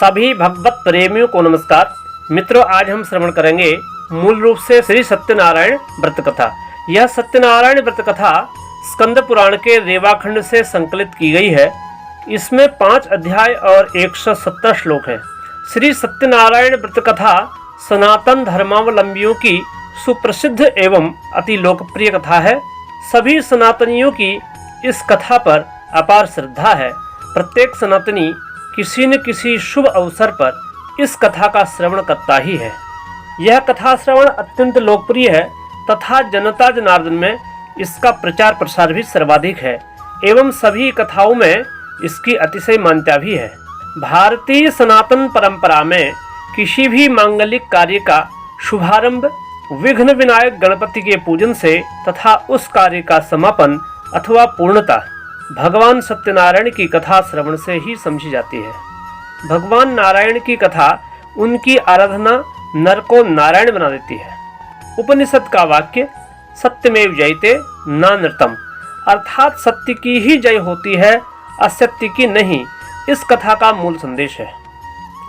सभी भगवत प्रेमियों को नमस्कार। मित्रों, आज हम श्रवण करेंगे मूल रूप से श्री सत्यनारायण व्रत कथा। यह सत्यनारायण व्रत कथा स्कंद पुराण के रेवाखंड से संकलित की गई है। इसमें 5 अध्याय और 170 श्लोक हैं। श्री सत्यनारायण व्रत कथा सनातन धर्मावलंबियों की सुप्रसिद्ध एवं अति लोकप्रिय कथा है। सभी सनातनियों की इस कथा पर अपार श्रद्धा है। प्रत्येक सनातनी किसी न किसी शुभ अवसर पर इस कथा का श्रवण करता ही है। यह कथा श्रवण अत्यंत लोकप्रिय है तथा जनता जनार्दन में इसका प्रचार प्रसार भी सर्वाधिक है एवं सभी कथाओं में इसकी अतिशय मान्यता भी है। भारतीय सनातन परंपरा में किसी भी मांगलिक कार्य का शुभारंभ विघ्न विनायक गणपति के पूजन से तथा उस कार्य का समापन अथवा पूर्णता भगवान सत्यनारायण की कथा श्रवण से ही समझी जाती है। भगवान नारायण की कथा उनकी आराधना नर को नारायण बना देती है। उपनिषद का वाक्य सत्यमेव जयते नानृतम, अर्थात सत्य की ही जय होती है, असत्य की नहीं, इस कथा का मूल संदेश है।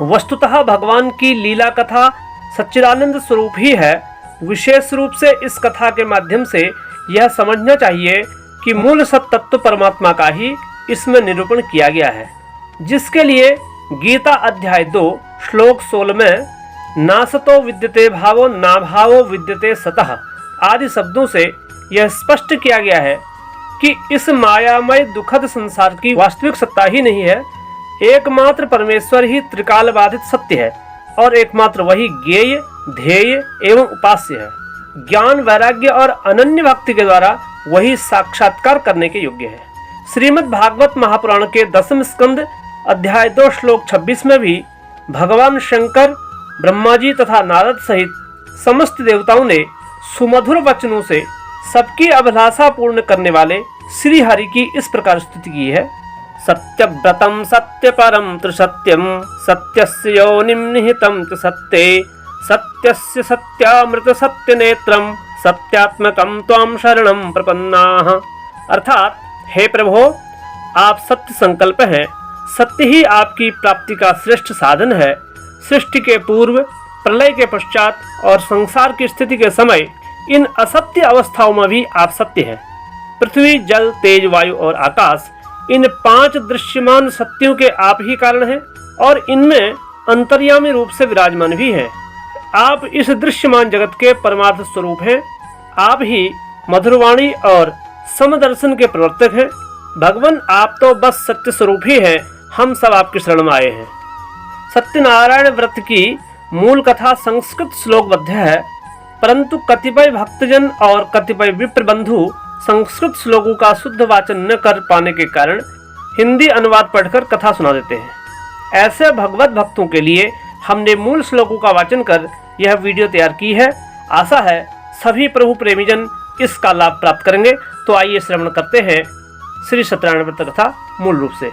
वस्तुतः भगवान की लीला कथा सच्चिदानंद स्वरूप ही है। विशेष रूप से इस कथा के माध्यम से यह समझना चाहिए कि मूल सत्य तत्व परमात्मा का ही इसमें निरूपण किया गया है, जिसके लिए गीता अध्याय 2 श्लोक 16 में नासतो विद्यते भावो ना भावो विद्यते सतः आदि शब्दों से यह स्पष्ट किया गया है कि इस मायामय दुखद संसार की वास्तविक सत्ता ही नहीं है। एकमात्र परमेश्वर ही त्रिकाल बाधित सत्य है और एकमात्र वही ज्ञेय, ध्येय एवं उपास्य है। ज्ञान, वैराग्य और अनन्य भक्ति के द्वारा वही साक्षात्कार करने के योग्य है। श्रीमद् भागवत महापुराण के 10वें स्कंद अध्याय 2 श्लोक 26 में भी भगवान शंकर, ब्रह्मा जी तथा नारद सहित समस्त देवताओं ने सुमधुर वचनों से सबकी अभिलाषा पूर्ण करने वाले श्री हरि की इस प्रकार स्तुति की है। सत्यव्रतम सत्यपरम त्रिसत्यम सत्यस्य योनिम निहितम च सत्ये सत्यस्य सत्यामृत सत्यनेत्रम सत्यात्मकम त्वाम शरणम प्रपन्नाः। अर्थात, हे प्रभो, आप सत्य संकल्प हैं, सत्य ही आपकी प्राप्ति का श्रेष्ठ साधन है। सृष्टि के पूर्व, प्रलय के पश्चात और संसार की स्थिति के समय इन असत्य अवस्थाओं में भी आप सत्य हैं। पृथ्वी, जल, तेज, वायु और आकाश, इन 5 दृश्यमान सत्यों के आप ही कारण हैं और इनमें अंतर्यामी रूप से विराजमान भी हैं। आप इस दृश्यमान जगत के परमार्थ स्वरूप हैं। आप ही मधुरवाणी और समदर्शन के प्रवर्तक हैं। भगवान, आप तो बस सत्य स्वरूप ही हैं। हम सब आपकी शरण में आए हैं। सत्यनारायण व्रत की मूल कथा संस्कृत श्लोकबद्ध है, परंतु कतिपय भक्तजन और कतिपय विप्र बंधु संस्कृत श्लोकों का शुद्ध वाचन न कर पाने के कारण हिंदी अनुवाद पढ़कर कथा सुना देते हैं। ऐसे भगवत भक्तों के लिए हमने मूल श्लोकों का वाचन कर यह वीडियो तैयार की है। आशा है सभी प्रभु प्रेमीजन इसका लाभ प्राप्त करेंगे। तो आइए श्रवण करते हैं श्री सत्यनारायण व्रत कथा मूल रूप से।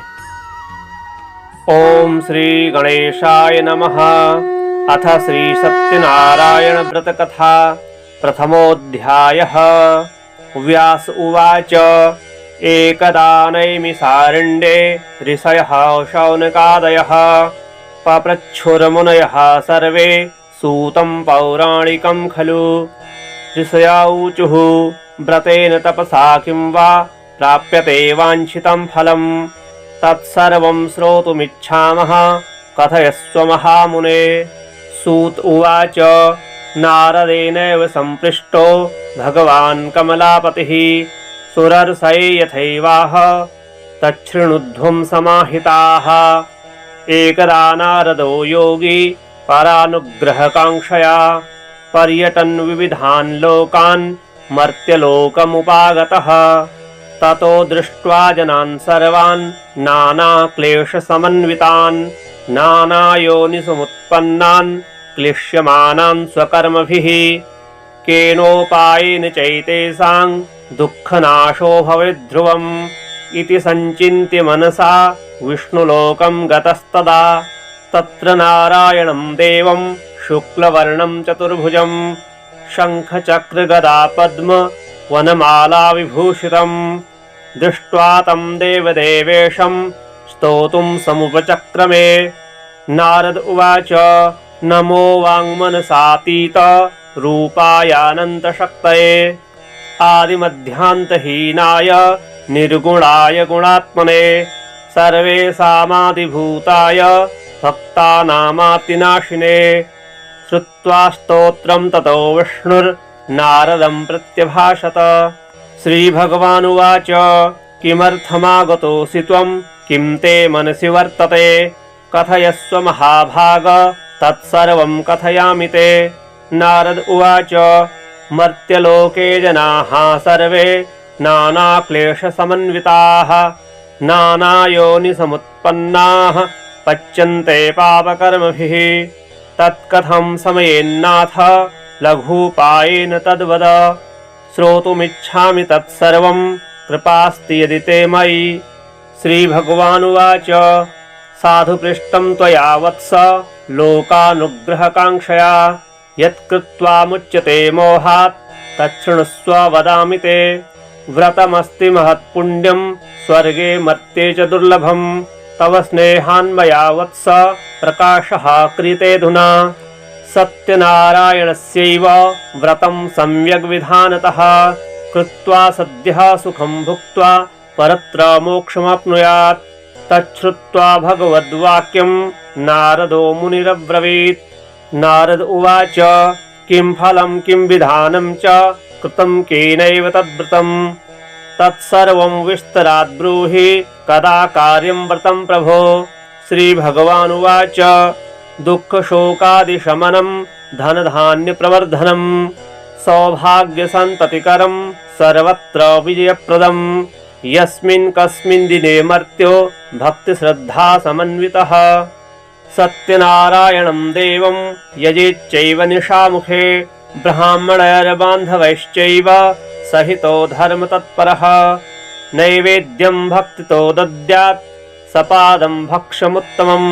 ओम श्री गणेशाय नमः। अथ श्री सत्यनारायण व्रत कथा प्रथमोऽध्यायः। व्यास उवाच एकदा नैमिषारण्ये ऋषयः शौनकादयः पप्रच्छुर्मुनयः सर्वे सूतं पौराणिकं खलु। ऋषया ऊचुः व्रतेन तपसा किं वा प्राप्यते वाञ्छितं फलं। तत्सर्वं श्रोतुमिच्छामः कथयस्व महामुने। सूत उवाच नारदेनैव सम्पृष्टो भगवान् कमलापतिः सुरर्षै यथैवाह तच्छृणुध्वं समाहिताः। एकदा नारदो योगी परानुग्रहकाङ्क्षया पर्यटन् विविधान् लोकान् मर्त्यलोकमुपागतः। ततो दृष्ट्वा जनान् सर्वान् नानाक्लेशसमन्वितान् नानायोनिसमुत्पन्नान् क्लिश्यमानान् स्वकर्मभिः केनोपायेन चैतेषां दुःखनाशो भवेद्ध्रुवम् इति सञ्चिन्त्य मनसा विष्णुलोकं गतस्तदा। तत्र नारायणं देवं शुक्लवर्णं चतुर्भुजं शङ्खचक्रगदा पद्म वनमाला विभूषितं दृष्ट्वा तं देवदेवेशं स्तोतुं समुपचक्रमे। नारद उवाच नमो वाङ्मनसातीत रूपायानन्तशक्तये आदिमध्यान्तहीनाय निर्गुणाय गुणात्मने सर्वेषामादिभूताय भक्तानामार्तिनाशिने। श्रुत्वा स्तोत्रं ततो विष्णुर्नारदं प्रत्यभाषत। श्रीभगवानुवाच किमर्थमागतोऽसि त्वं किं ते मनसि वर्तते कथयस्व महाभाग तत्सर्वं कथयामि ते। नारद उवाच मर्त्यलोके जनाः सर्वे नानाक्लेशसमन्विताः नानायोनिसमुत्पन्नाः पच्यन्ते पापकर्मभिः तत्कथं समयेन्नाथ लघूपायेन तद्वद। श्रोतुमिच्छामि तत्सर्वं कृपास्ति यदि ते मयि। श्रीभगवानुवाच साधु पृष्टं त्वया वत्स लोकानुग्रहकाङ्क्षया यत्कृत्वा मुच्यते मोहात् तच्छृणुस्व वदामि ते। व्रतमस्ति महत्पुण्यं स्वर्गे मर्त्ये च दुर्लभं तव स्नेहान्मया वत्स प्रकाशः क्रियतेऽधुना। सत्यनारायणस्यैव व्रतं सम्यग्विधानतः कृत्वा सद्यः सुखं भुक्त्वा परत्र मोक्षमाप्नुयात्। तच्छ्रुत्वा भगवद्वाक्यं नारदो मुनिरब्रवीत्। नारद उवाच किं फलं किं विधानं च कृतं केनैव तद्व्रतं तत्सर्वं विस्तरात् ब्रूहि कदा कार्यं व्रतं प्रभो। श्रीभगवानुवाच दुःखशोकादिशमनं धनधान्यप्रवर्धनं सौभाग्यसन्ततिकरं सर्वत्र विजयप्रदं यस्मिन् कस्मिन् दिने मर्त्यो भक्तिश्रद्धा समन्वितः सत्यनारायणं देवं यजेच्चैव निशामुखे ब्राह्मणैर्बान्धवैश्चैव सहितो धर्मतत्परः नैवेद्यं भक्तितो दद्यात् सपादं भक्ष्यमुत्तमं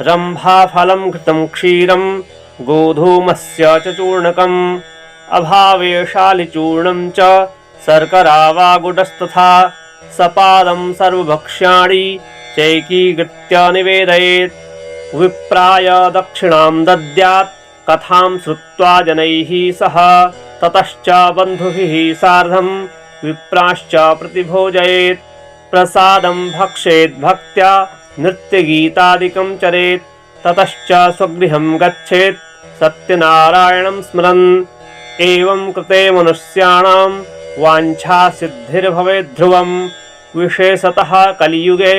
रम्भाफलं घृतं क्षीरं गोधूमस्य च चूर्णकम् अभावे शालिचूर्णं च शर्करा वा गुडस्तथा सपादं सर्वभक्ष्याणि चैकीकृत्य निवेदयेत्। विप्राय दक्षिणां दद्यात् कथां श्रुत्वा जनैः सह ततश्च बन्धुभिः सार्धं विप्राश्च प्रतिभोजयेत्। प्रसादं भक्षेत् भक्त्या नृत्यगीतादिकं चरेत् ततश्च स्वगृहं गच्छेत् सत्यनारायणं स्मरन्। एवं कृते मनुष्याणां वाञ्छा सिद्धिर्भवेत् ध्रुवम् विशेषतः कलियुगे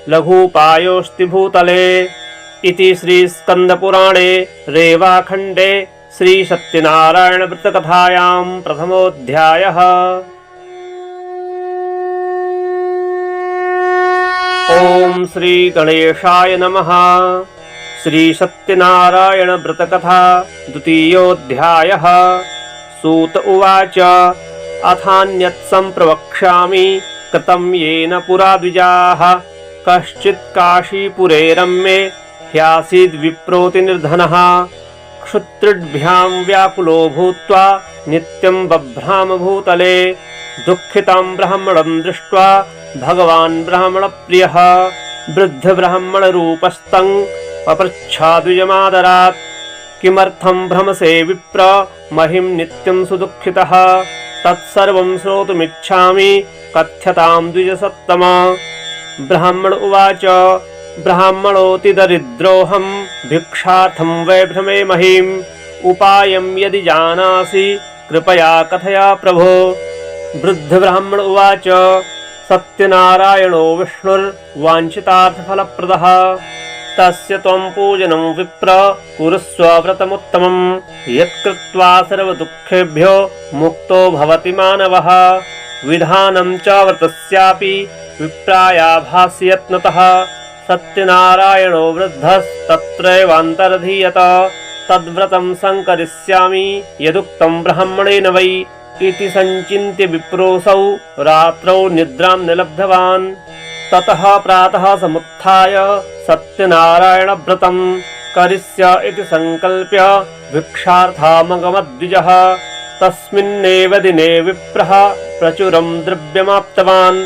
लघूपायोऽस्ति भूतले। इति श्रीस्कन्दपुराणे रेवाखण्डे श्रीसत्यनारायणव्रतकथायां प्रथमोऽध्यायः। ॐ श्रीगणेशाय नमः। श्रीसत्यनारायणव्रतकथा द्वितीयोऽध्यायः। सूत उवाच अथान्यत् सम्प्रवक्ष्यामि कृतं येन पुरा द्विजाः कश्चित् काशीपुरे रम्ये ह्यासीद्विप्रोति निर्धनः क्षुत्रिभ्यां व्याकुलो भूत्वा नित्यं बभ्राम भूतले। दुःखितां ब्राह्मणं दृष्ट्वा भगवान् ब्राह्मणप्रियः वृद्धब्राह्मणरूपस्तं पपृच्छाद्विजमादरात् किमर्थं भ्रमसे विप्र महिं नित्यं सुदुःखितः तत्सर्वं श्रोतुमिच्छामि कथ्यतां द्विजसत्तम। ब्राह्मण उवाच ब्राह्मणोऽति दरिद्रोऽहं भिक्षार्थं वै भ्रमे महीम् उपायं यदि जानासि कृपया कथया प्रभो। वृद्धब्राह्मण उवाच सत्यनारायणो विष्णुर्वाञ्छितार्थफलप्रदः तस्य त्वं पूजनं विप्र कुरुस्व व्रतमुत्तमं यत्कृत्वा सर्वदुःखेभ्यो मुक्तो भवति मानवः। विधानं च व्रतस्यापि विप्रायाभासि यत्नतः सत्यनारायणो वृद्धस्तत्रैवान्तरधीयत तद्व्रतं संकरिष्यामि यदुक्तं ब्राह्मणेन वै इति संचिन्त्य विप्रोऽसौ रात्रौ निद्रां निलब्धवान्। ततः प्रातः समुत्थाय सत्यनारायणव्रतं करिष्य इति संकल्प्य भिक्षार्थामगमद्विजः। तस्मिन्नेव दिने विप्रः प्रचुरं द्रव्यमाप्तवान्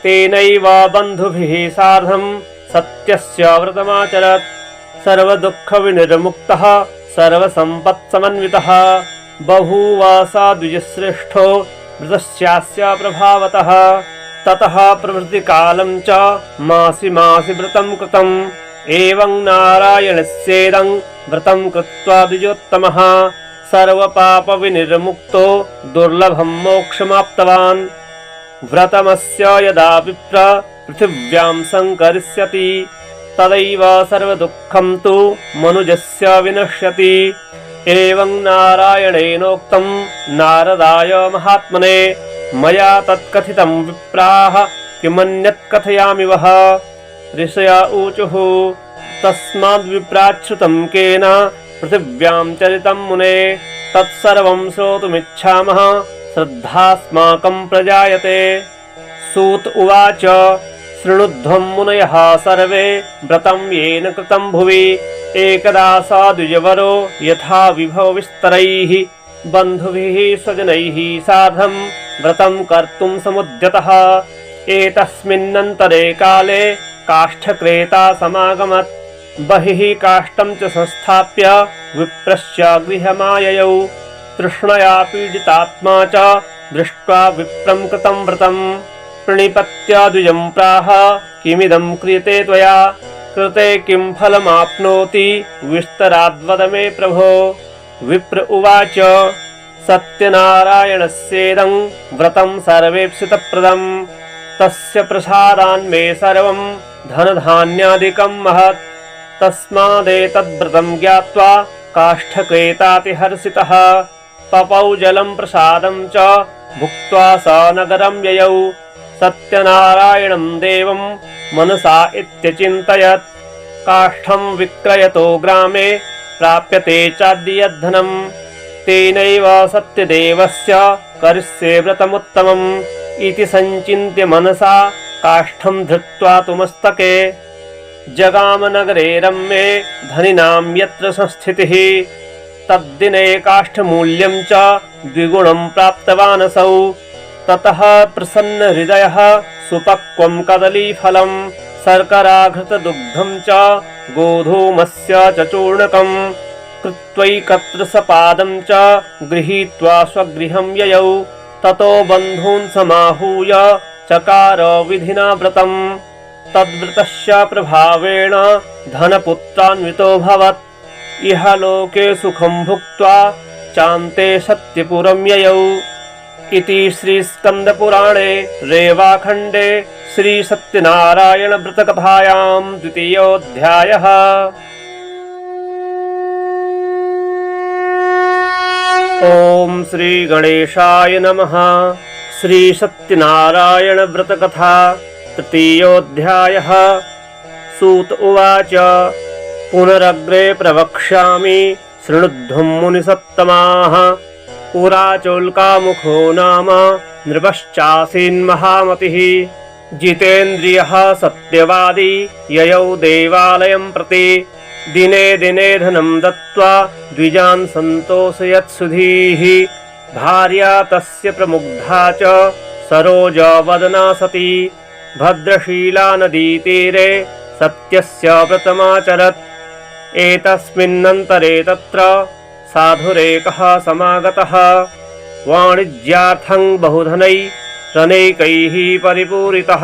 तेनैव बन्धुभिः सार्धं सत्यस्य व्रतमाचरत्। सर्वदुःखविनिर्मुक्तः सर्वसम्पत्समन्वितः बभूवासा द्विजश्रेष्ठो व्रतस्यास्य प्रभावतः ततः प्रभृतिकालं च मासि मासि व्रतं कृतम् एवं नारायणस्येदं व्रतं कृत्वा द्विजोत्तमः सर्वपापविनिर्मुक्तो दुर्लभं मोक्षमाप्तवान् व्रतमस्य यदा विप्र पृथिव्यां संकरिष्यति तदैव सर्वदुःखं तु मनुजस्य विनश्यति एवं नारायणेनोक्तं नारदाय महात्मने मया तत्कथितं विप्राः किमन्यत् कथयामि वः ऋषया ऊचुः तस्माद्विप्राच्छ्रुतं केन पृथिव्यां चरितं मुने तत्सर्वं श्रोतुमिच्छामः श्रद्धास्माकं प्रजायते। सूत उवाच शृणुध्वं मुनयः सर्वे व्रतं येन कृतं भुवि एकदा स द्विजवरो यथा विभवविस्तरैः बन्धुभिः स्वजनैः सार्धं व्रतं कर्तुं समुद्यतः एतस्मिन्नन्तरे काले काष्ठक्रेता समागमत् बहिः काष्ठं च संस्थाप्य विप्रस्य गृहमाययौ तृष्णया पीडितात्मा च दृष्ट्वा विप्रं कृतं व्रतं प्रणिपत्य द्विजं प्राह किमिदं क्रियते त्वया कृते किं फलमाप्नोति विस्तराद्वद मे प्रभो। विप्र उवाच सत्यनारायणस्येदं व्रतं सर्वेप्सितप्रदं तस्य प्रसादान्मे सर्वं धनधान्यादिकं महत् तस्मादेतद्व्रतं ज्ञात्वा काष्ठक्रेतातिहर्षितः पपौ जलं प्रसादं च भुक्त्वा स नगरं ययौ सत्यनारायणं देवं मनसा इत्यचिन्तयत् काष्ठं विक्रयतो ग्रामे प्राप्यते चाद्यधनं तेनैव सत्यदेवस्य करिष्ये व्रतमुत्तमम् इति संचिन्त्य मनसा काष्ठं धृत्वा तु मस्तके जगामनगरे रम्ये धनिनां यत्र संस्थितिः तद्दिने काष्ठमूल्यं च द्विगुणं प्राप्तवानसौ ततः प्रसन्नहृदयः सुपक्वं कदलीफलं शर्कराघृतदुग्धं च गोधूमस्य च चूर्णकं कृत्वैकत्रसपादं च गृहीत्वा स्वगृहं ययौ ततो बन्धून् समाहूय चकार विधिना व्रतम् तद्व्रतस्य प्रभावेण धनपुत्रान्वितोऽभवत् इह लोके सुखं भुक्त्वा चान्ते सत्यपुरं ययौ इति श्रीस्कन्दपुराणे रेवाखण्डे श्रीसत्यनारायणव्रतकथायां द्वितीयोऽध्यायः। ॐ श्रीगणेशाय नमः। श्रीसत्यनारायणव्रतकथा तृतीयोऽध्यायः। सूत उवाच पुनरग्रे प्रवक्ष्यामि शृणुध्वं मुनिसत्तमाः पुरा चोल्कामुखो नाम नृपश्चासीन्महामतिः जितेन्द्रियः सत्यवादी ययौ देवालयं प्रति दिने दिने धनं दत्त्वा द्विजान् सन्तोषयत्सुधीः भार्या तस्य प्रमुग्धा च सरोजवदना सती भद्रशीला नदीतीरे सत्यस्य व्रतमाचरत् एतस्मिन्नन्तरे तत्र साधुरेकः समागतः वाणिज्यार्थं बहुधनैरनेकैः परिपूरितः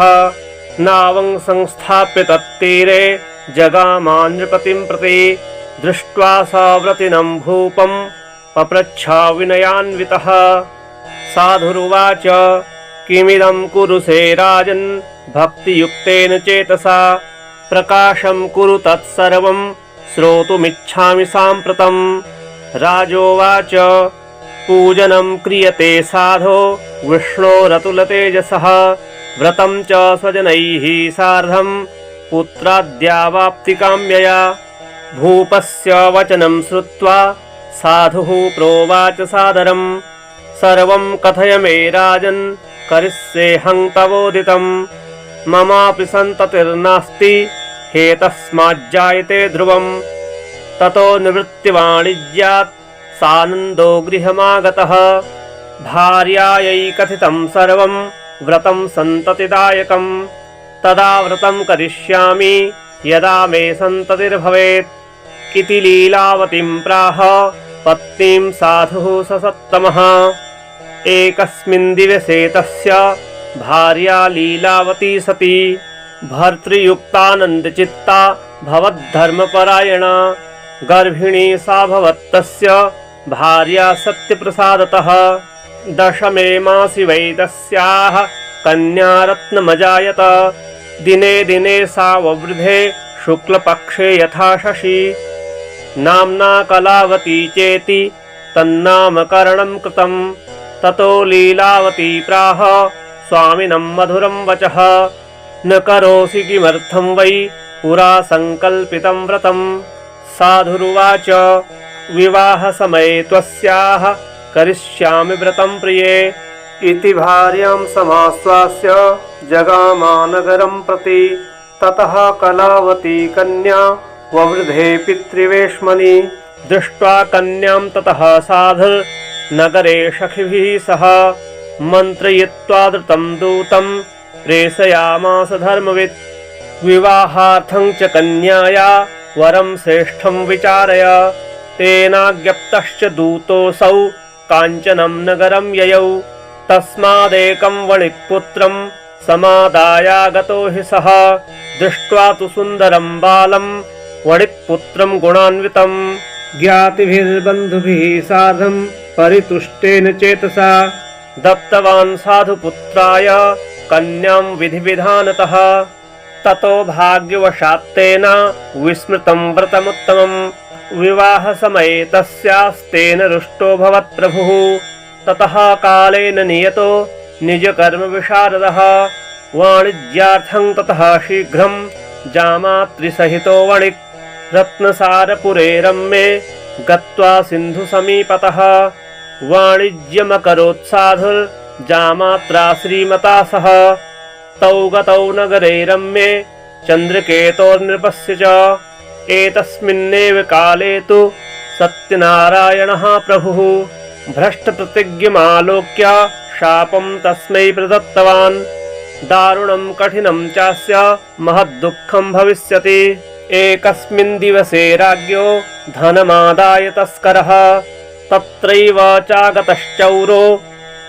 नावं संस्थाप्य तत्तीरे जगामानृपतिं प्रति दृष्ट्वा स व्रतिनं भूपं पप्रच्छ विनयान्वितः साधुरुवाच किमिदं कुरुषे राजन् भक्तियुक्तेन चेतसा प्रकाशं कुरु तत्सर्वं श्रोतुमिच्छामि साम्प्रतम् राजोवाच पूजनं क्रियते साधो विष्णोरतुलतेजसः व्रतं च स्वजनैः सार्धं पुत्राद्यावाप्तिकाम्यया भूपस्य वचनं श्रुत्वा साधुः प्रोवाच सादरं सर्वं कथय मे राजन् करिष्येऽहं तवोदितं ममापि सन्ततिर्नास्ति हेतस्माज्जायते ध्रुवं ततो निवृत्तिवाणिज्यात् सानन्दो गृहमागतः भार्यायै कथितं सर्वं व्रतं सन्ततिदायकं तदा व्रतं करिष्यामि यदा मे सन्ततिर्भवेत् इति लीलावतीं प्राह पत्नीं साधुः ससत्तमः। एकस्मिन् दिवसे तस्य भार्या लीलावती सती भर्तृयुक्तानन्दचित्ता भवद्धर्मपरायणा गर्भिणी सा भवत्तस्य भार्या सत्यप्रसादतः। दशमे मासि वै तस्याः कन्या रत्नमजायत। दिने दिने सा ववृधे शुक्लपक्षे यथा शशि। नाम्ना कलावती चेति तन्नामकरणं कृतं। ततो लीलावती प्राह स्वामिनं मधुरं वचः। न करोसि किमर्थं वै पुरा संकल्पितं व्रतम्। साधुरुवाच विवाहसमये त्वस्याः करिष्यामि व्रतं प्रिये। इति भार्यां समाश्वास्य जगामा नगरं प्रति। ततः कलावती कन्या ववृधे पितृवेश्मनि। दृष्ट्वा कन्यां ततः साधुर्नगरे सखिभिः सह मन्त्रयित्वा धृतं दूतं प्रेषयामास धर्मवित्। विवाहार्थं च कन्याया वरं श्रेष्ठं विचारय। तेनाज्ञप्तश्च दूतोऽसौ काञ्चनं नगरं ययौ। तस्मादेकं वणिक्पुत्रं समादायागतो हि सः। दृष्ट्वा तु सुन्दरं बालं वणिक्पुत्रं गुणान्वितं। ज्ञातिभिर्बन्धुभिः सार्धं परितुष्टेन चेतसा दत्तवान् साधुपुत्राय कन्यां विधिविधानतः। ततो भाग्यवशात्तेन विस्मृतं व्रतमुत्तमम्। विवाहसमये तस्यास्तेन रुष्टो भवत्प्रभुः। ततः कालेन नियतो निजकर्मविशारदः। वाणिज्यार्थं ततः शीघ्रं जामातृसहितो वणिक् रत्नसारपुरे रम्ये गत्वा सिन्धुसमीपतः वाणिज्यमकरोत्साधुर्जामात्रा श्रीमता सह। तौ गतौ नगरे रम्ये चन्द्रकेतोर्नृपस्य च। एतस्मिन्नेव काले तु सत्यनारायणः प्रभुः भ्रष्टप्रतिज्ञमालोक्य शापं तस्मै प्रदत्तवान्। दारुणं कठिनं चास्य महद्दुःखं भविष्यति। एकस्मिन् दिवसे राज्ञो धनमादाय तस्करः तत्रैव चागतश्चौरो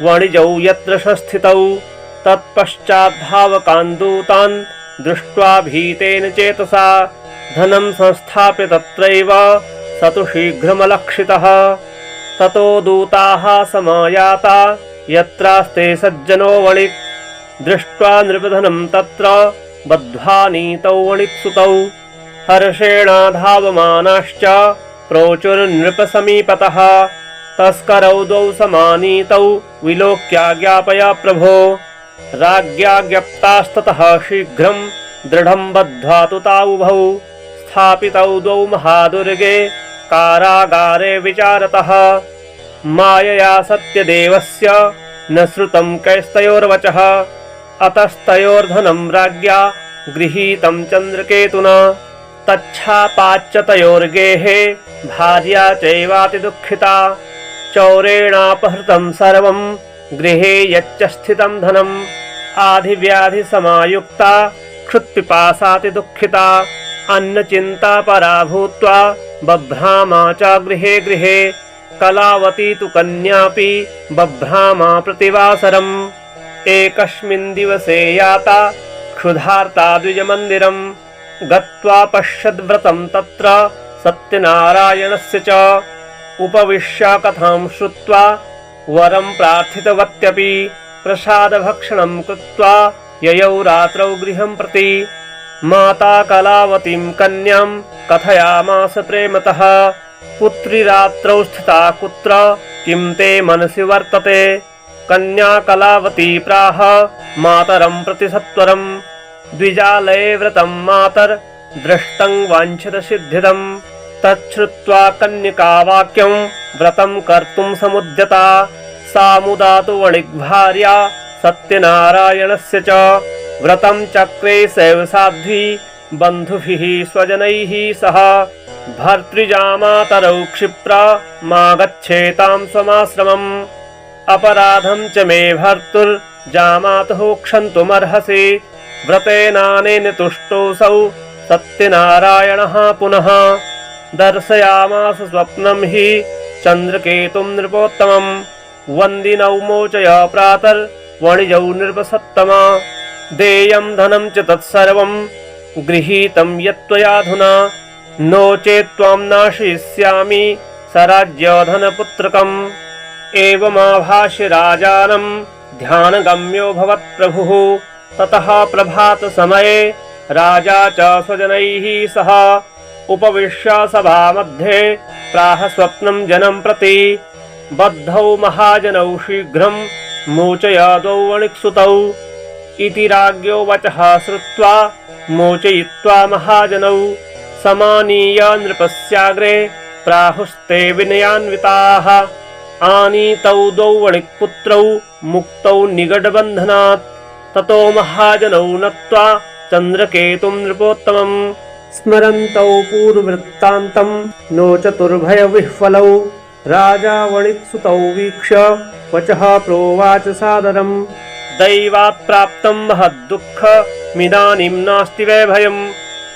वणिजौ यत्र स्थितौ। तत्पश्चाद्धावकान् दूतान् दृष्ट्वा भीतेन चेतसा धनं संस्थाप्य तत्रैव स तु शीघ्रमलक्षितः। ततो दूताः समायाता यत्रास्ते सज्जनो वणिक्। दृष्ट्वा नृपधनं तत्र बद्ध्वा नीतौ वणिक्सुतौ। हर्षेणाधावमानाश्च प्रोचुर्नृपसमीपतः। तस्करौ द्वौ समानीतौ विलोक्याज्ञापय प्रभो। राज्ञाज्ञप्तास्ततः शीघ्रं दृढं बद्ध्वा तु तावुभौ। स्थापितौ द्वौ महादुर्गे कारागारे विचारतः। मायया सत्यदेवस्य न श्रुतं कैस्तयोर्वचः। अतस्तयोर्धनं राज्ञा गृहीतं चन्द्रकेतुना। तच्छापाच्च तयोर्गेहे भार्या चैवातिदुःखिता। चौरेणापहृतं सर्वं गृहे यच्च स्थितं धनम्। आधिव्याधिसमायुक्ता क्षुत्पिपासातिदुःखिता। अन्नचिन्ता परा भूत्वा बभ्रामा च गृहे गृहे। कलावती तु कन्यापि बभ्रामा प्रतिवासरम्। एकस्मिन् दिवसे याता क्षुधार्ता द्विजमन्दिरम्। गत्वा पश्यद्व्रतं तत्र सत्यनारायणस्य च। उपविश्य कथां श्रुत्वा वरं प्रार्थितवत्यपि। प्रसादभक्षणं कृत्वा ययौ रात्रौ गृहं प्रति। माता कलावतीं कन्यां कथयामास प्रेमतः। पुत्री रात्रौ स्थिता कुत्र किं ते मनसि वर्तते। कन्या कलावती प्राह मातरं प्रति सत्वरम्। द्विजालये व्रतं मातर्दृष्टं वाञ्छितसिद्धिदम्। तच्छ्रुत्वा कन्यका वाक्यं व्रतं कर्तुं समुद्यता। सा मुदा तु वणिग्भार्या सत्यनारायणस्य च। व्रतं चक्रे सैव साध्वी बन्धुभिः स्वजनैः सह। भर्तृजामातरौ क्षिप्रा मा गच्छेतां स्वमाश्रमम्। अपराधं च मे भर्तुर्जामातुः क्षन्तुमर्हसि। व्रतेनानेन तुष्टोऽसौ सत्यनारायणः पुनः। दर्शयामास स्वप्नं हि चन्द्रकेतुं नृपोत्तमं वन्दिनौ मोचय प्रातर्वणिजौ नृपसत्तमा देयं धनं च तत्सर्वं गृहीतं यत्त्वयाधुना नो चेत् त्वां नाशयिष्यामि सराज्यधनपुत्रकम् एवमाभाष्य राजानं ध्यानगम्यो भवत्प्रभुः ततः प्रभातसमये राजा च स्वजनैः सह उपविश्य सभामध्ये प्राह स्वप्नं जनं प्रति बद्धौ महाजनौ शीघ्रं मोचयादौ वणिक्सुतौ इति राज्ञो वचः श्रुत्वा मोचयित्वा महाजनौ समानीय नृपस्याग्रे प्राहुस्ते विनयान्विताः आनीतौ द्वौ वणिक्पुत्रौ मुक्तौ निगडबन्धनात् ततो महाजनौ नत्वा चन्द्रकेतुं नृपोत्तमम् स्मरन्तौ पूर्ववृत्तान्तं नो चतुर्भयविह्वलौ राजा वणिक्सुतौ वीक्ष्य वचः प्रोवाच सादरम् दैवात् प्राप्तं महद्दुःखमिदानीं नास्ति वै भयम्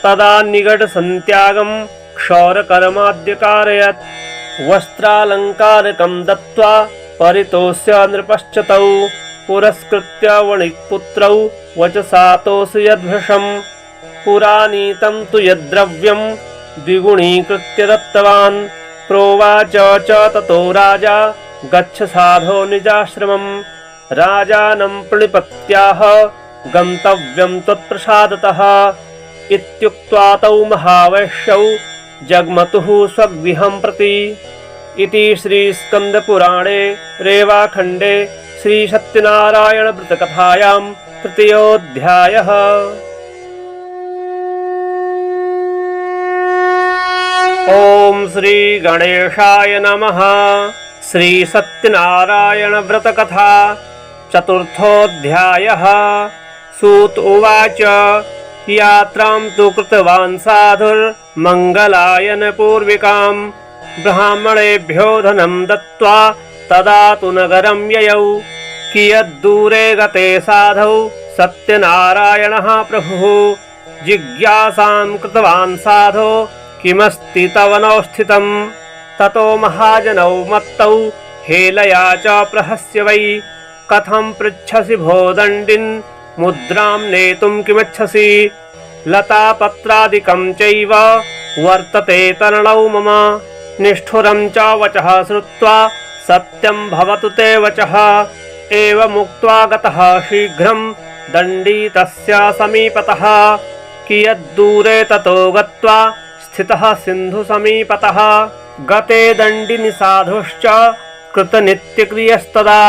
तदा निगडसन्त्यागं क्षौरकर्माद्यकारयत् वस्त्रालङ्कारकं दत्त्वा परितोष्य नृपश्च तौ पुरस्कृत्य वणिक्पुत्रौ वचसातोषयद्भृशम् पुरानीतं तु यद्द्रव्यं द्विगुणीकृत्य दत्तवान् प्रोवाच च ततो राजा गच्छ साधो निजाश्रमम् राजानं प्रणिपत्याह गन्तव्यं त्वत्प्रसादतः इत्युक्त्वा तौ महावैश्यौ जग्मतुः स्वगृहं प्रति इति श्रीस्कन्दपुराणे रेवाखण्डे श्रीसत्यनारायणव्रतकथायां तृतीयोऽध्यायः। ॐ श्री गणेशाय नमः। श्री सत्यनारायणव्रतकथा चतुर्थोऽध्यायः। सूत उवाच यात्रां तु कृतवान् साधुर्मङ्गलायन पूर्विकां ब्राह्मणेभ्यो धनं दत्त्वा तदा तु नगरं ययौ कियद्दूरे गते साधौ सत्यनारायणः प्रभुः जिज्ञासां कृतवान् साधो किमस्ति तव नौ ततो महाजनौ मत्तौ हेलया च प्रहस्य वै कथं पृच्छसि भो दण्डिन् मुद्रां नेतुं किमिच्छसि लतापत्रादिकं चैव वर्तते तरणौ मम निष्ठुरं च वचः श्रुत्वा सत्यं भवतु ते वचः एवमुक्त्वा गतः शीघ्रं दण्डी तस्य समीपतः कियद्दूरे ततो गत्वा स्थितः सिन्धुसमीपतः गते दण्डिनि साधुश्च कृतनित्यक्रियस्तदा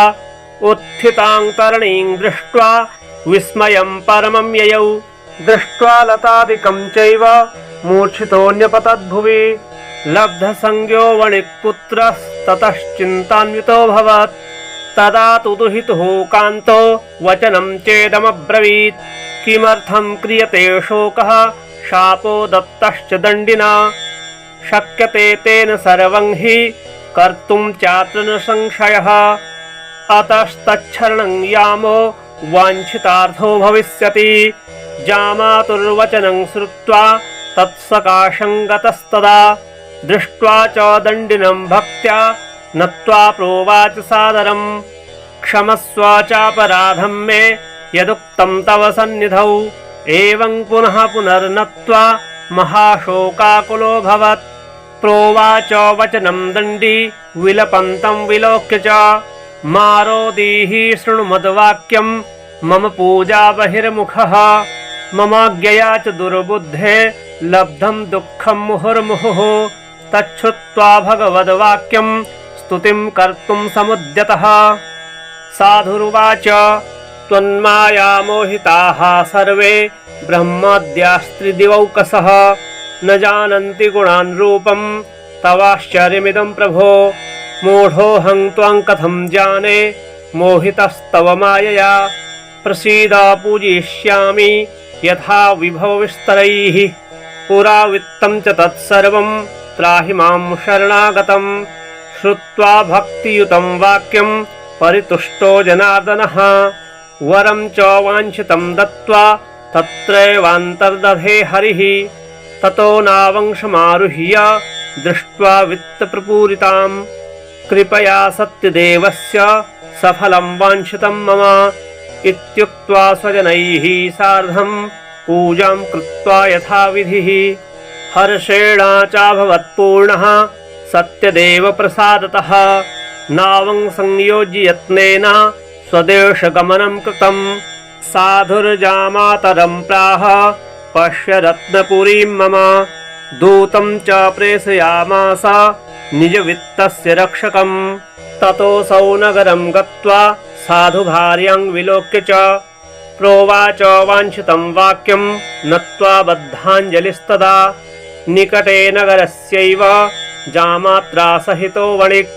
उत्थितां तरणीं दृष्ट्वा विस्मयं परमं ययौ दृष्ट्वा लतादिकं चैव मूर्छितोऽन्यपतद्भुवि लब्धसंज्ञो वणिक्पुत्रस्ततश्चिन्तान्वितोऽभवत् तदा तु दुहितुः कान्तो वचनं चेदमब्रवीत् किमर्थं क्रियते शोकः शापो दत्तश्च दण्डिना शक्यते तेन सर्वं हि कर्तुं चात्र न संशयः अतस्तच्छरणं यामो वाञ्छितार्थो भविष्यति जामातुर्वचनं श्रुत्वा तत्सकाशं गतस्तदा दृष्ट्वा च दण्डिनं भक्त्या नत्वा प्रोवाच सादरम् क्षमस्व चापराधं मे यदुक्तं तव सन्निधौ एवं पुनः पुनर्नत्वा महाशोकाकुलोऽभवत् प्रोवाच वचनं दण्डी विलपन्तं विलोक्य च मारोदीहि शृणु मद्वाक्यं मम पूजा बहिर्मुखः ममाज्ञया च दुर्बुद्धे लब्धं दुःखं मुहुर्मुहुः तच्छ्रुत्वा भगवद्वाक्यं स्तुतिं कर्तुं समुद्यतः साधुरुवाच त्वन्माया मोहिताः सर्वे ब्रह्माद्यास्त्रिदिवौकसः न जानन्ति गुणान् रूपं तवाश्चर्यमिदं प्रभो मूढोऽहं त्वां कथं जाने मोहितस्तव मायया प्रसीद पूजयिष्यामि यथा विभवविस्तरैः पुरा वित्तं च तत्सर्वं त्राहि मां शरणागतं श्रुत्वा भक्तियुतं वाक्यं परितुष्टो जनार्दनः वरं च वाञ्छितं दत्त्वा तत्रैवान्तर्दधे हरिः ततो नावंशमारुह्य दृष्ट्वा वित्तप्रपूरिताम् कृपया सत्यदेवस्य सफलं वाञ्छितं मम इत्युक्त्वा स्वजनैः सार्धं पूजां कृत्वा यथाविधिः हर्षेण चाभवत्पूर्णः सत्यदेव प्रसादतः नावं संयोज्य यत्नेन स्वदेशगमनं कृतं साधुर्जामातरं प्राह पश्य रत्नपुरीं मम दूतं च प्रेषयामास निजवित्तस्य रक्षकं ततोऽसौ नगरं गत्वा साधुभार्यां विलोक्य च प्रोवाच वाञ्छितं वाक्यं नत्वा बद्धाञ्जलिस्तदा निकटे नगरस्यैव जामात्रा सहितो वणिक्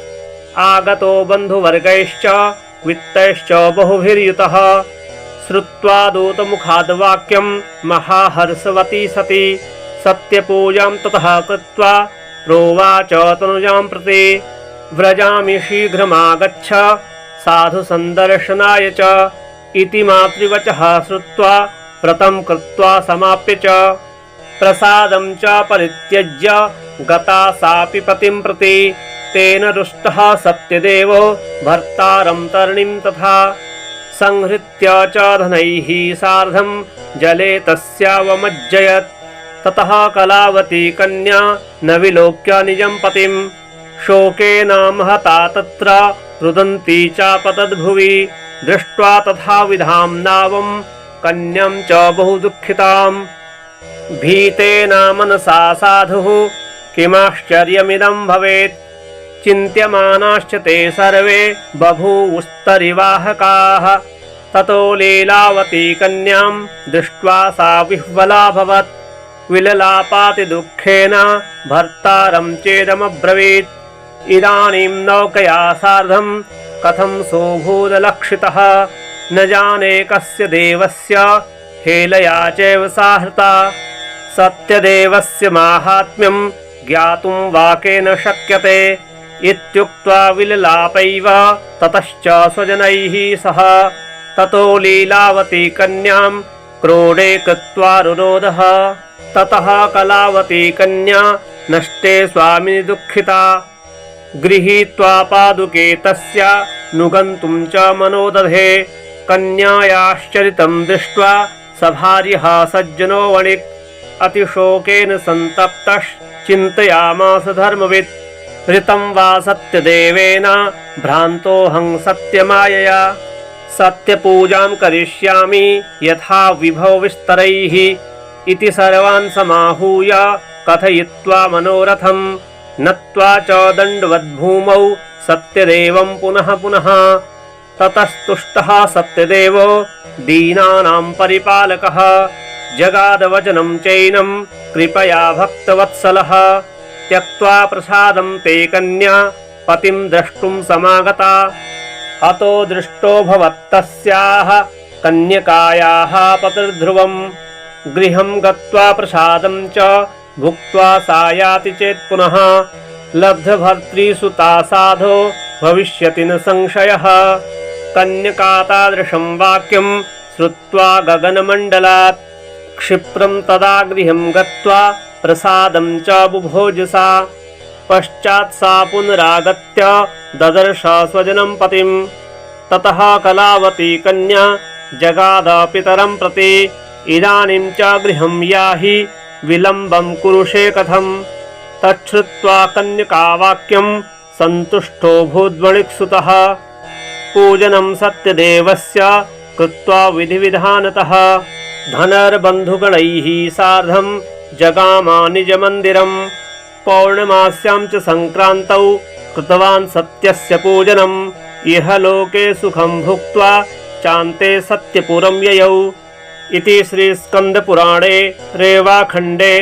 आगतो बन्धुवर्गैश्च वित्तैश्च बहुभिर्युतः श्रुत्वा दूतमुखाद् वाक्यं महाहर्षवती सती सत्यपूजां ततः कृत्वा प्रोवाच तनुजां प्रति व्रजामि शीघ्रमागच्छ साधु सन्दर्शनाय च इति मातृवचः श्रुत्वा व्रतं कृत्वा समाप्य च प्रसादं च परित्यज्य गता सापि पतिं प्रति तेन रुष्टः सत्यदेवो भर्तारं तरणीं तथा संहृत्य च धनैः सार्धं जले तस्यावमज्जयत् ततः कलावती कन्या न विलोक्य निजं पतिं शोकेन महता तत्र रुदन्ती चापतद्भुवि दृष्ट्वा तथा विधां नावं कन्यां च बहु दुःखिताम् भीतेन मनसा साधुः किमाश्चर्यमिदं भवेत् चिन्त्यमानाश्च ते सर्वे बभूवुस्तरिवाहकाः ततो लीलावती कन्यां दृष्ट्वा सा विह्वलाभवत् विललापाति दुःखेन भर्तारं चेदमब्रवीत् इदानीं नौकया सार्धं कथं सोऽभूदलक्षितः न जाने कस्य देवस्य हेलया चैव साहृता सत्यदेवस्य माहात्म्यं ज्ञातुं वाकेन शक्यते इत्युक्त्वा विललापैव ततश्च स्वजनैः सह ततो लीलावती कन्यां क्रोडे कृत्वा रुरोधः ततः कलावती कन्या नष्टे स्वामिनि दुःखिता गृहीत्वा पादुके तस्य नुगन्तुं च मनोदधे कन्यायाश्चरितं दृष्ट्वा सभार्यः सज्जनो वणिक् अतिशोकेन सन्तप्तश्चिन्तयामास धर्मवित् ऋतं वा सत्यदेवेन भ्रान्तोऽहं सत्यमायया सत्यपूजां करिष्यामि यथा विभव विस्तरैः इति सर्वान् समाहूय कथयित्वा मनोरथं नत्वा च दण्डवद्भूमौ सत्यदेवं पुनः पुनः ततस्तुष्टः सत्यदेवो दीनानां परिपालकः जगादवचनं चैनं कृपया भक्तवत्सलः त्यक्त्वा प्रसादं ते कन्या पतिं द्रष्टुं समागता अतो दृष्टो भवत्तस्याः कन्यकायाः पतिर्ध्रुवं गृहं गत्वा प्रसादं च भुक्त्वा सा याति चेत् पुनः लब्धभर्तृसुता साधो भविष्यति न संशयः कन्यका तादृशं वाक्यं श्रुत्वा गगनमण्डलात् क्षिप्रं तदा गृहं गत्वा प्रसादं च बुभोजसा पश्चात् सा पुनरागत्य ददर्श स्वजनं पतिं ततः कलावती कन्या जगाद पितरं प्रति इदानीं च गृहं याहि विलम्बं कुरुषे कथं तच्छ्रुत्वा कन्यकावाक्यं सन्तुष्टो भूद्वणिक्सुतः पूजनं सत्यदेवस्य कृत्वा विधिविधानतः धनर्बन्धुगणैः सार्धं जगामा निजमन्दिरं पौर्णमास्यां च सङ्क्रान्तौ कृतवान् सत्यस्य पूजनं इह लोके सुखं भुक्त्वा चान्ते सत्यपुरं ययौ इति श्रीस्कन्दपुराणे रेवाखण्डे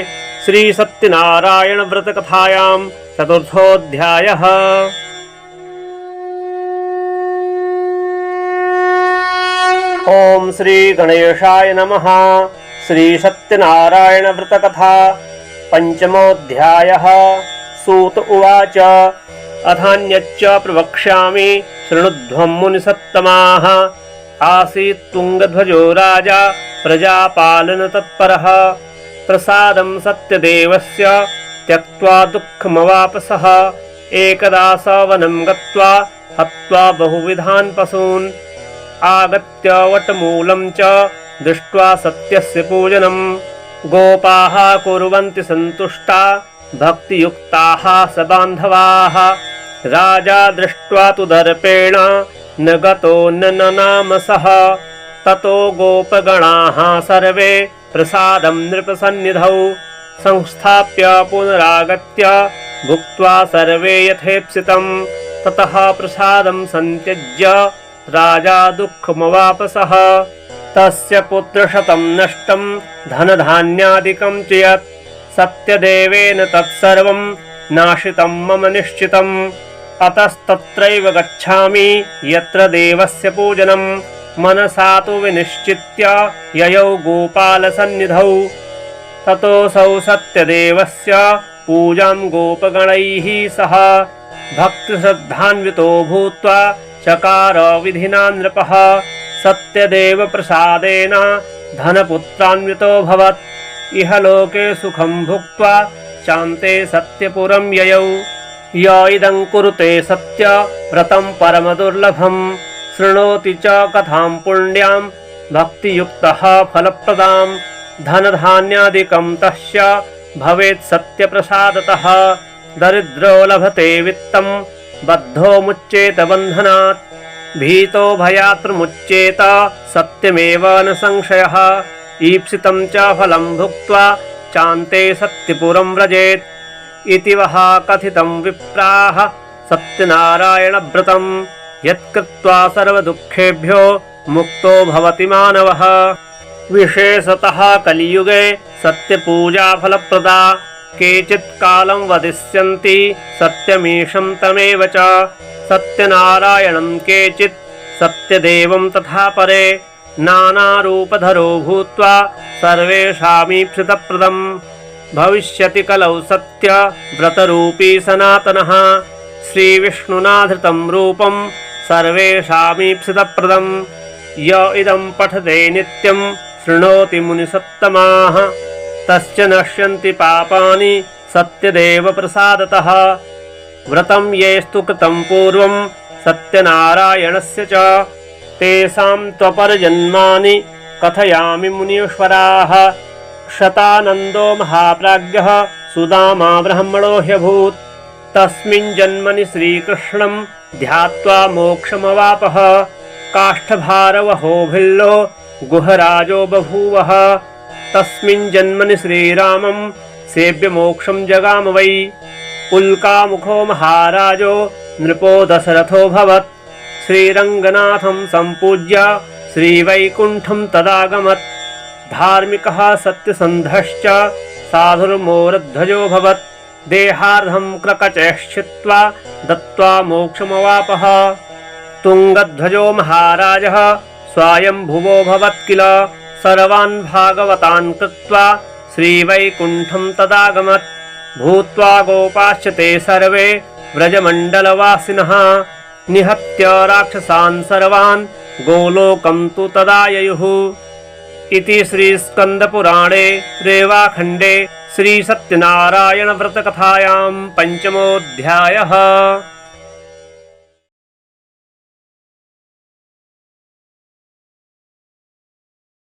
श्रीसत्यनारायणव्रतकथायां चतुर्थोऽध्यायः। ओम श्री गणेशाय नमः। श्री सत्यनारायण व्रतकथा पंचमोऽध्यायः। सूत उवाच अथान्यच्च प्रवक्ष्यामि शृणुध्वं मुनिसत्तमाः। आसीत् तुङ्गध्वजो राजा प्रजापालनतत्परः प्रसादं सत्यदेवस्य त्यक्त्वा दुःखमवापसः एकदा स वनं गत्वा हत्वा बहुविधान् पशून् आगत्य वटमूलं च दृष्ट्वा सत्यस्य पूजनं गोपाः कुर्वन्ति सन्तुष्टा भक्तियुक्ताः स बान्धवाः राजा दृष्ट्वा तु दर्पेण न गतो ननाम सः ततो गोपगणाः सर्वे प्रसादं नृपसन्निधौ संस्थाप्य पुनरागत्य भुक्त्वा सर्वे यथेप्सितं ततः प्रसादं सन्त्यज्य राजा दुःखमवापसः तस्य पुत्रशतं नष्टं धनधान्यादिकं च यत् सत्यदेवेन तत्सर्वं नाशितं मम निश्चितम् अतस्तत्रैव गच्छामि यत्र देवस्य पूजनं मनसा तु विनिश्चित्य ययौ गोपालसन्निधौ ततोऽसौ सत्यदेवस्य पूजां गोपगणैः सह भक्तिश्रद्धान्वितो भूत्वा चकार विधिना नृपः सत्यदेव प्रसादेन धनपुत्रान्वितोऽभवत् इह लोके सुखं भुक्त्वा चान्ते सत्यपुरं ययौ य इदं कुरुते सत्य व्रतं परमदुर्लभं शृणोति च कथां पुण्यां भक्तियुक्तः फलप्रदां धनधान्यादिकं तस्य भवेत् सत्यप्रसादतः दरिद्रो लभते वित्तं बद्धो मुच्येत बन्धनात् भीतो भयात्मुच्येत सत्यमेव न संशयः ईप्सितं च फलं भुक्त्वा चान्ते सत्यपुरं व्रजेत् इति वः कथितं विप्राः सत्यनारायणव्रतं यत्कृत्वा सर्वदुःखेभ्यो मुक्तो भवति मानवः विशेषतः कलियुगे सत्यपूजा फलप्रदा केचित् कालं वदिष्यन्ति सत्यमीशं तमेव च सत्यनारायणं केचित् सत्यदेवं तथा परे नानारूपधरो भूत्वा सर्वेषामीप्सितप्रदं भविष्यति कलौ सत्य व्रतरूपी सनातनः श्रीविष्णुना धृतं रूपं सर्वेषामीप्सितप्रदं य इदं पठते नित्यं शृणोति मुनिसत्तमाः तस्य नश्यन्ति पापानि सत्यदेव प्रसादतः व्रतं येस्तु कृतं पूर्वं सत्यनारायणस्य च तेषां त्वपरजन्मानि कथयामि मुनीश्वराः शतानन्दो महाप्राज्ञः सुदामा ब्राह्मणो ह्यभूत् तस्मिन् जन्मनि श्रीकृष्णं ध्यात्वा मोक्षमवापः काष्ठभारवहो भिल्लो गुहराजो बभूवः तस्मिन् जन्मनि श्रीरामं सेव्य मोक्षं जगाम वै उल्कामुखो महाराजो नृपो दशरथोऽभवत् श्रीरङ्गनाथं सम्पूज्य श्रीवैकुण्ठं तदागमत् धार्मिकः सत्यसन्धश्च साधुर्मोरध्वजोऽभवत् देहार्धं क्रकचैश्चित्वा दत्त्वा मोक्षमवापः तुङ्गध्वजो महाराजः स्वायम्भुवोऽभवत् किल सर्वान् भागवतान् कृत्वा श्रीवैकुण्ठं तदागमत् भूत्वा गोपाश्च ते सर्वे व्रजमण्डलवासिनः निहत्य राक्षसान् सर्वान् गोलोकं तु तदा ययुः इति श्रीस्कन्दपुराणे रेवाखण्डे श्रीसत्यनारायणव्रतकथायां 5मोऽध्यायः।